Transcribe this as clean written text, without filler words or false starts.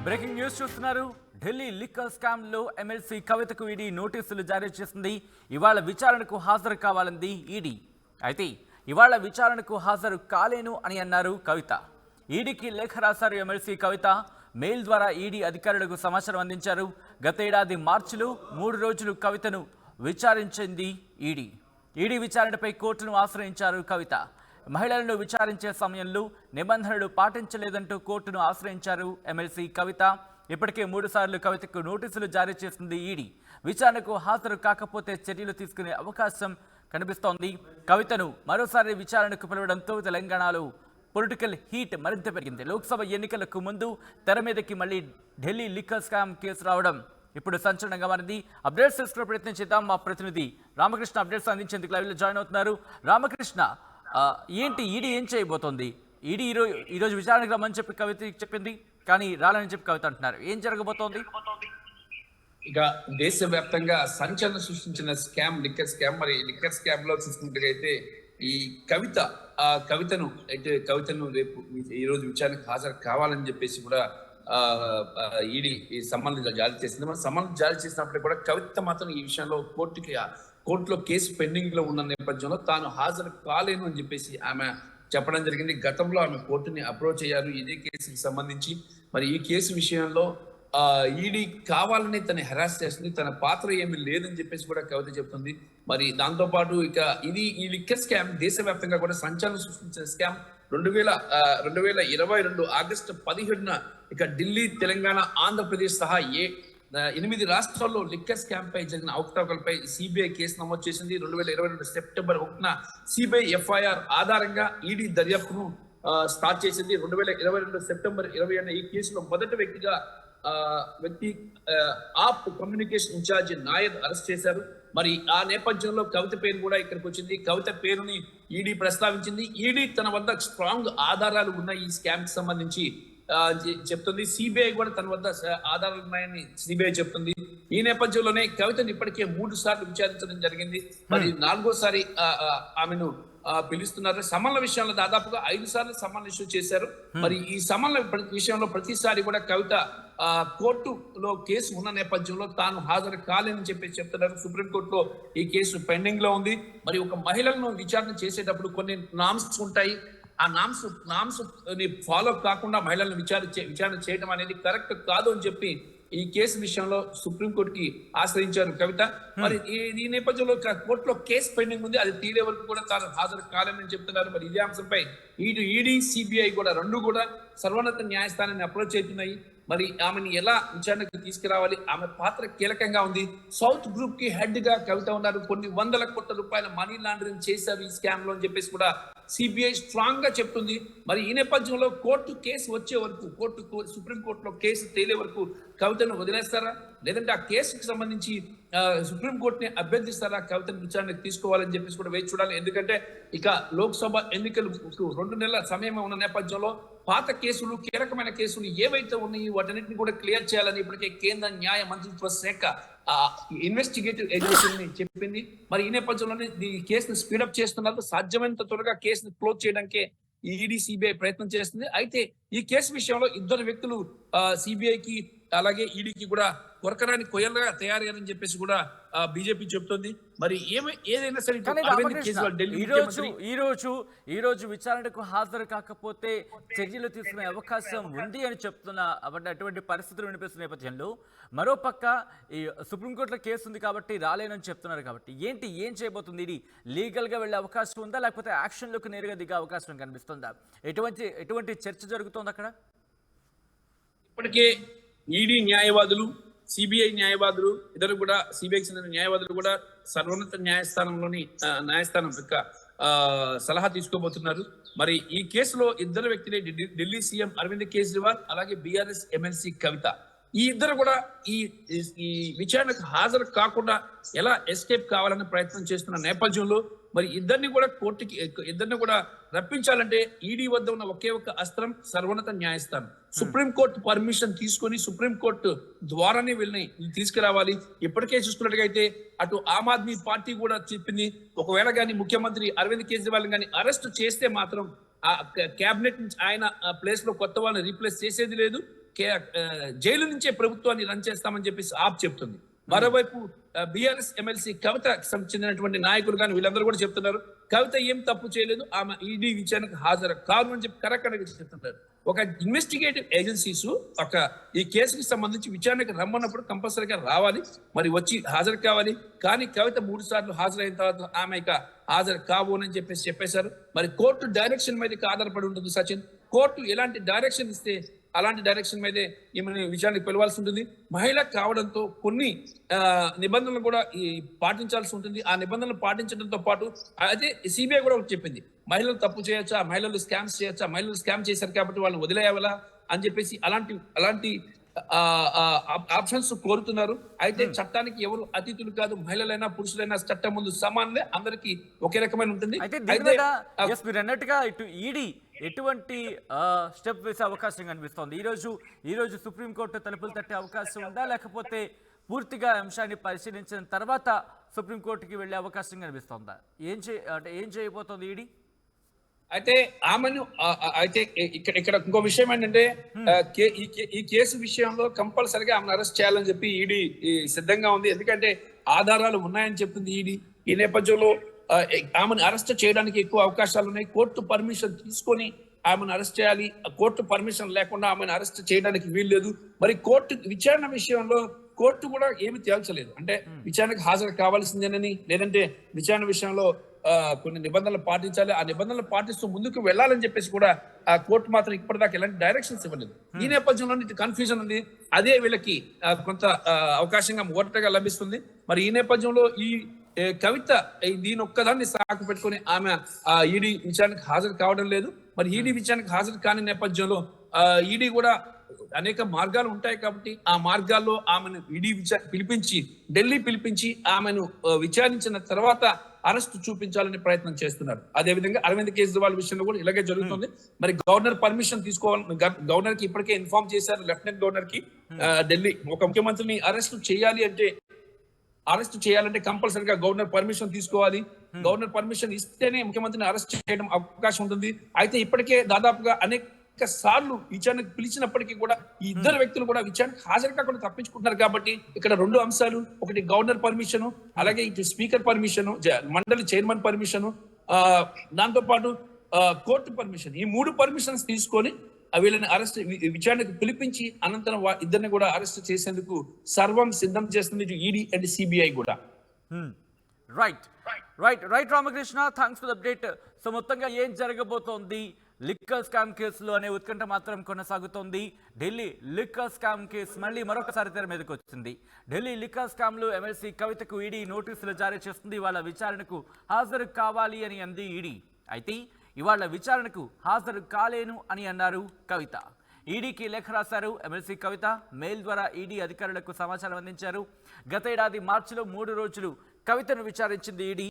Breaking news చూస్తున్నారు. Delhi liquor scam లో MLC కవితకు ఈడీ నోటీసులు జారీ చేసింది. ఇవాళ విచారణకు హాజరు కావాలంది ఈడీ. అయితే ఇవాళ విచారణకు హాజరు కాలేను అని అన్నారు కవిత. ఈడీకి లేఖ రాశారు ఎమ్మెల్సీ కవిత. మెయిల్ ద్వారా ఈడీ అధికారులకు సమాచారం అందించారు. గత ఏడాది మార్చిలో 3 రోజులు కవితను విచారించింది ఈడీ. ఈడీ విచారణపై కోర్టును ఆశ్రయించారు కవిత. మహిళలను విచారించే సమయంలో నిబంధనలు పాటించలేదంటూ కోర్టును ఆశ్రయించారు ఎమ్మెల్సీ కవిత. ఇప్పటికే 3 సార్లు కవితకు నోటీసులు జారీ చేసింది ఈడీ. విచారణకు హాజరు కాకపోతే చర్యలు తీసుకునే అవకాశం కనిపిస్తోంది. కవితను మరోసారి విచారణకు పిలవడంతో తెలంగాణలో పొలిటికల్ హీట్ మరింత పెరిగింది. లోక్సభ ఎన్నికలకు ముందు తెర మీదకి మళ్ళీ ఢిల్లీ లిక్కర్ స్కామ్ కేసు రావడం ఇప్పుడు సంచలనంగా మారింది. అప్డేట్స్ తెలుసుకునే ప్రయత్నం చేద్దాం. మా ప్రతినిధి రామకృష్ణ అప్డేట్స్ అందించేందుకు లైవ్లో జాయిన్ అవుతున్నారు. రామకృష్ణ, ఏంటి ఈడీ ఏం చేయబోతోంది? ఈడీ ఈరోజు విచారణకు రమ్మని చెప్పి కవిత చెప్పింది, కానీ రాలని చెప్పి కవిత అంటున్నారు. ఏం జరగబోతోంది? ఇక దేశవ్యాప్తంగా సంచలనం సృష్టించిన స్కామ్ లిక్కర్ స్కామ్. మరి లిక్కర్ స్కామ్ లో చూసుకున్నట్లయితే ఈ కవితను రేపు ఈ రోజు విచారణకు హాజరు కావాలని చెప్పేసి కూడా ఈడీ ఈ సమన్లు జారీ చేసింది. మరి సమన్లు జారీ చేసినప్పుడు కూడా కవిత మాత్రం ఈ విషయంలో కోర్టులో కేసు పెండింగ్ లో ఉన్న నేపథ్యంలో తాను హాజరు కాలేను అని చెప్పేసి ఆమె చెప్పడం జరిగింది. గతంలో ఆమె కోర్టుని అప్రోచ్ అయ్యారు ఇదే కేసుకి సంబంధించి. మరి ఈ కేసు విషయంలో ఈడీ కావాలని తన హెరాస్ చేస్తుంది, తన పాత్ర ఏమీ లేదని చెప్పేసి కూడా కవిత చెప్తుంది. మరి దాంతో పాటు ఇక ఈ లిక్కర్ స్కామ్ దేశవ్యాప్తంగా కూడా సంచలనం సృష్టించిన స్కామ్. 2022 ఆగస్టు 17న ఇక ఢిల్లీ, తెలంగాణ, ఆంధ్రప్రదేశ్ సహా 8 రాష్ట్రాల్లో లిక్కర్ స్కామ్ పై జరిగిన అవకతవకలపై సిబిఐ కేసు నమోదు చేసింది. 2022 సెప్టెంబర్ 1న సిబిఐ ఎఫ్ఐఆర్ ఆధారంగా ఈడీ దర్యాప్తును స్టార్ట్ చేసింది. 2022 సెప్టెంబర్ 20న ఈ కేసులో మొదటి వ్యక్తి ఆప్ కమ్యూనికేషన్ ఇన్ఛార్జ్ నాయర్ అరెస్ట్ చేశారు. మరి ఆ నేపథ్యంలో కవిత పేరు కూడా ఇక్కడికి వచ్చింది. కవిత పేరుని ఈడీ ప్రస్తావించింది. ఈడీ తన వద్ద స్ట్రాంగ్ ఆధారాలు ఉన్నాయి ఈ స్కామ్ కి సంబంధించి చెప్తుంది. సిబిఐ కూడా తన వద్ద ఆధారాలు ఉన్నాయని సిబిఐ చెప్తుంది. ఈ నేపథ్యంలోనే కవితను ఇప్పటికే 3 సార్లు విచారించడం జరిగింది. మరి 4వసారి ఆమెను పిలుస్తున్నారు. సమన్ల విషయంలో దాదాపుగా 5 సార్లు సమన్లు ఇష్యూ చేశారు. మరి ఈ సమన్ల విషయంలో ప్రతిసారి కూడా కవిత కోర్టులో కేసు ఉన్న నేపథ్యంలో తాను హాజరు కాలేని చెప్పి చెప్తున్నారు. సుప్రీంకోర్టులో ఈ కేసు పెండింగ్ లో ఉంది. మరి ఒక మహిళలను విచారణ చేసేటప్పుడు కొన్ని నామ్స్ ఉంటాయి. ఆ నామ్స్ ఫాలో కాకుండా మహిళలను విచారణ చేయడం అనేది కరెక్ట్ కాదు అని చెప్పి ఈ కేసు విషయంలో సుప్రీంకోర్టుకి ఆశ్రయించారు కవిత. మరి ఈ నేపథ్యంలో కోర్టులో కేసు పెండింగ్ ఉంది, అది తీరే వరకు కూడా తాను హాజరు కాలేమని చెప్తున్నారు. మరి ఇదే అంశంపై ఈడీ, సిబిఐ కూడా రెండు కూడా సర్వోన్నత న్యాయస్థానాన్ని అప్రోచ్ అవుతున్నాయి. మరి ఆమెను ఎలా విచారణకు తీసుకురావాలి, ఆమె పాత్ర కీలకంగా ఉంది. సౌత్ గ్రూప్ కి హెడ్ గా కవిత ఉన్నారు. కొన్ని వందల కోట్ల రూపాయల మనీ లాండరింగ్ చేశారు ఈ స్కామ్ లో అని చెప్పేసి కూడా సిబిఐ స్ట్రాంగ్ గా చెప్తుంది. మరి ఈ నేపథ్యంలో కోర్టు కేసు వచ్చే వరకు, సుప్రీంకోర్టులో కేసు తేలే వరకు కవితను వదిలేస్తారా, లేదంటే ఆ కేసుకు సంబంధించి సుప్రీంకోర్టుని అభ్యర్థిస్తారా, కవితను విచారణకు తీసుకోవాలని చెప్పేసి కూడా వేచి చూడాలి. ఎందుకంటే ఇక లోక్సభ ఎన్నికలు 2 నెలల సమయం ఉన్న నేపథ్యంలో పాత కేసులు, కీలకమైన కేసులు ఏవైతే ఉన్నాయో వాటన్నిటిని కూడా క్లియర్ చేయాలని ఇప్పటికే కేంద్ర న్యాయ మంత్రిత్వ శాఖ ఇన్వెస్టిగేటివ్ ఏజెన్సీని చెప్పింది. మరి ఈ నేపథ్యంలోనే ఈ కేసును స్పీడప్ చేస్తున్నారు. సాధ్యమైనంత త్వరగా కేసును క్లోజ్ చేయడానికే ఈడీ, సిబిఐ ప్రయత్నం చేస్తుంది. అయితే ఈ కేసు విషయంలో 2 వ్యక్తులు సిబిఐకి అలాగే ఈడీకి కూడా కొరకరాని కొయ్యలుగా తయారయ్యారని చెప్పేసి కూడా బీజేపీ చెప్తుంది. మరి ఏదైనా సరే ఈ రోజు విచారణకు హాజరు కాకపోతే చర్యలు తీసుకునే అవకాశం ఉంది అని చెప్తున్న అటువంటి పరిస్థితులు వినిపిస్తున్న నేపథ్యంలో మరోపక్క ఈ సుప్రీంకోర్టులో కేసు ఉంది కాబట్టి రాలేనని చెప్తున్నారు. కాబట్టి ఏం చేయబోతుంది? ఇది లీగల్ గా వెళ్లే అవకాశం ఉందా, లేకపోతే యాక్షన్ లోకి నేరుగా దిగే అవకాశం కనిపిస్తుందా? ఎటువంటి చర్చ జరుగుతోంది అక్కడ? ఇప్పటికే ఈడీ న్యాయవాదులు, సిబిఐ న్యాయవాదులు, ఇద్దరు కూడా సిబిఐకి చెందిన న్యాయవాదులు కూడా సర్వోన్నత న్యాయస్థానం యొక్క సలహా తీసుకోబోతున్నారు. మరి ఈ కేసులో 2 వ్యక్తులే ఢిల్లీ సీఎం అరవింద్ కేజ్రీవాల్, అలాగే బీఆర్ఎస్ ఎమ్మెల్సీ కవిత. ఈ ఇద్దరు కూడా ఈ విచారణకు హాజరు కాకుండా ఎలా ఎస్కేప్ కావాలని ప్రయత్నం చేస్తున్న నేపథ్యంలో మరి ఇద్దరిని కూడా రప్పించాలంటే ఈడీ వద్ద ఉన్న ఒకే ఒక అస్త్రం సర్వోన్నత న్యాయస్థానం. సుప్రీంకోర్టు పర్మిషన్ తీసుకొని సుప్రీంకోర్టు ద్వారానే వీళ్ళని తీసుకురావాలి. ఇప్పటికే చూసుకున్నట్టుగైతే అటు ఆమ్ ఆద్మీ పార్టీ కూడా చెప్పింది, ఒకవేళ కానీ ముఖ్యమంత్రి అరవింద్ కేజ్రీవాల్ కానీ అరెస్ట్ చేస్తే మాత్రం ఆ క్యాబినెట్ నుంచి ఆయన ప్లేస్ లో కొత్త వాళ్ళని రీప్లేస్ చేసేది లేదు. జైలు నుంచే ప్రభుత్వాన్ని రన్ చేస్తామని చెప్పేసి ఆప్ చెప్తుంది. మరోవైపు బీఆర్ఎస్ ఎమ్మెల్సీ కవితకు చెందినటువంటి నాయకులు కానీ వీళ్ళందరూ కూడా చెప్తున్నారు కవిత ఏం తప్పు చేయలేదు, ఆమె ఈడీ విచారణకు హాజరు కాదు అని చెప్పి కరెక్ట్గా చెప్తున్నారు. ఒక ఇన్వెస్టిగేటివ్ ఏజెన్సీస్ ఈ కేసుకి సంబంధించి విచారణకు రమ్మన్నప్పుడు కంపల్సరీగా రావాలి, మరి వచ్చి హాజరు కావాలి. కానీ కవిత 3 సార్లు హాజరైన తర్వాత ఆమె ఇక హాజరు కావోనని చెప్పేశారు. మరి కోర్టు డైరెక్షన్ మీద ఆధారపడి ఉంటుంది సచిన్. కోర్టు ఎలాంటి డైరెక్షన్ ఇస్తే అలాంటి డైరెక్షన్ మీదే ఈమెను విచారణకు పిలవాల్సి ఉంటుంది. మహిళ కావడంతో కొన్ని నిబంధనలు కూడా పాటించాల్సి ఉంటుంది. ఆ నిబంధనలు పాటించడంతో పాటు అదే సిబిఐ కూడా చెప్పింది, మహిళలు తప్పు చేయొచ్చా, మహిళలు స్కామ్స్ చేయొచ్చా, మహిళలు స్కామ్ చేశారు కాబట్టి వాళ్ళని వదిలేయాలా అని చెప్పేసి అలాంటి ఆప్షన్స్ కోరుతున్నారు. అయితే చట్టానికి ఎవరు అతిథులు కాదు, మహిళలైనా పురుషులైనా చట్టం ముందు సమానమే, అందరికీ ఒకే రకమైన ఉంటుంది. అయితే మీరు అన్నట్టుగా ఇటు ఈడీ ఎటువంటి స్టెప్ వేసే అవకాశం కనిపిస్తోంది? ఈరోజు సుప్రీంకోర్టు తలుపులు తట్టే అవకాశం ఉందా, లేకపోతే పూర్తిగా అంశాన్ని పరిశీలించిన తర్వాత సుప్రీంకోర్టుకి వెళ్ళే అవకాశం కనిపిస్తోందా? ఏం చేయబోతోంది ఈడీ? అయితే ఆమెను అయితే ఇక్కడ ఇంకో విషయం ఏంటంటే ఈ కేసు విషయంలో కంపల్సరిగా ఆమెను అరెస్ట్ చేయాలని చెప్పి ఈడీ సిద్ధంగా ఉంది. ఎందుకంటే ఆధారాలు ఉన్నాయని చెప్తుంది ఈడీ. ఈ నేపథ్యంలో ఆమెను అరెస్ట్ చేయడానికి ఎక్కువ అవకాశాలు ఉన్నాయి. కోర్టు పర్మిషన్ తీసుకొని ఆమెను అరెస్ట్ చేయాలి. కోర్టు పర్మిషన్ లేకుండా ఆమెను అరెస్ట్ చేయడానికి వీల్లేదు. మరి కోర్టు విచారణ విషయంలో కోర్టు కూడా ఏమి తేల్చలేదు. అంటే విచారణకు హాజరు కావాల్సిందేనని, లేదంటే విచారణ విషయంలో కొన్ని నిబంధనలు పాటించాలి, ఆ నిబంధనలు పాటిస్తూ ముందుకు వెళ్ళాలని చెప్పేసి కూడా ఆ కోర్టు మాత్రం ఇప్పటిదాకా ఎలాంటి డైరెక్షన్స్ ఇవ్వలేదు. ఈ నేపథ్యంలో కన్ఫ్యూజన్ ఉంది. అదే వీళ్ళకి కొంత అవకాశంగా ఓటగా లభిస్తుంది. మరి ఈ నేపథ్యంలో ఈ కవిత దీని ఒక్కదాన్ని సాకు పెట్టుకుని ఆమె ఈడీ విచారణకు హాజరు కావడం లేదు. మరి ఈడీ విచారణకు హాజరు కాని నేపథ్యంలో ఈడీ కూడా అనేక మార్గాలు ఉంటాయి కాబట్టి ఆ మార్గాల్లో ఆమెను ఈడీ ఢిల్లీ పిలిపించి ఆమెను విచారించిన తర్వాత అరెస్ట్ చూపించాలని ప్రయత్నం చేస్తున్నారు. అదేవిధంగా అరవింద్ కేజ్రీవాల్ విషయంలో కూడా ఇలాగే జరుగుతుంది. మరి గవర్నర్ పర్మిషన్ తీసుకోవాలి. గవర్నర్ కి ఇప్పటికే ఇన్ఫార్మ్ చేశారు, లెఫ్టినెంట్ గవర్నర్ కి. ఢిల్లీ ఒక ముఖ్యమంత్రిని అరెస్ట్ చేయాలంటే కంపల్సరీగా గవర్నర్ పర్మిషన్ తీసుకోవాలి. గవర్నర్ పర్మిషన్ ఇస్తేనే ముఖ్యమంత్రిని అరెస్ట్ చేయడం అవకాశం ఉంటుంది. అయితే ఇప్పటికే దాదాపుగా అనేక సార్లు విచారణకు పిలిచినప్పటికీ కూడా ఈ ఇద్దరు వ్యక్తులు కూడా విచారణకు హాజరు కాకుండా తప్పించుకుంటున్నారు. కాబట్టి ఇక్కడ 2 అంశాలు, ఒకటి గవర్నర్ పర్మిషన్, అలాగే ఇటు స్పీకర్ పర్మిషన్, మండలి చైర్మన్ పర్మిషన్, దాంతో పాటు కోర్టు పర్మిషన్, ఈ 3 పర్మిషన్స్ తీసుకొని వీళ్ళని అరెస్ట్ విచారణకు పిలిపించి అనంతరం ఇద్దరిని కూడా అరెస్ట్ చేసేందుకు సర్వం సిద్ధం చేస్తుంది ఈడీ అండ్ సిబిఐ కూడా. Right Ramakrishna, thanks for the update. So మొత్తంగా ఏం జరగబోతోంది లిక్కర్ స్కామ్ కేసులో అనే ఉత్కంఠ మాత్రం కొనసాగుతోంది. ఢిల్లీ లిక్కర్ స్కామ్ కేసు మళ్ళీ మరొకసారి తెర మీదకి వచ్చింది. ఢిల్లీ లిక్కర్ స్కామ్ లో ఎమ్మెల్సీ కవితకు ఈడీ నోటీసులు జారీ చేస్తుంది. ఇవాళ విచారణకు హాజరు కావాలి అని అంది ఈడీ. అయితే ఇవాళ విచారణకు హాజరు కాలేను అని అన్నారు కవిత. ఈడీకి లేఖ రాశారు ఎమ్మెల్సీ కవిత. మెయిల్ ద్వారా ఈడీ అధికారులకు సమాచారం అందించారు. గత ఏడాది మార్చిలో 3 రోజులు కవితను విచారించింది ఈడీ.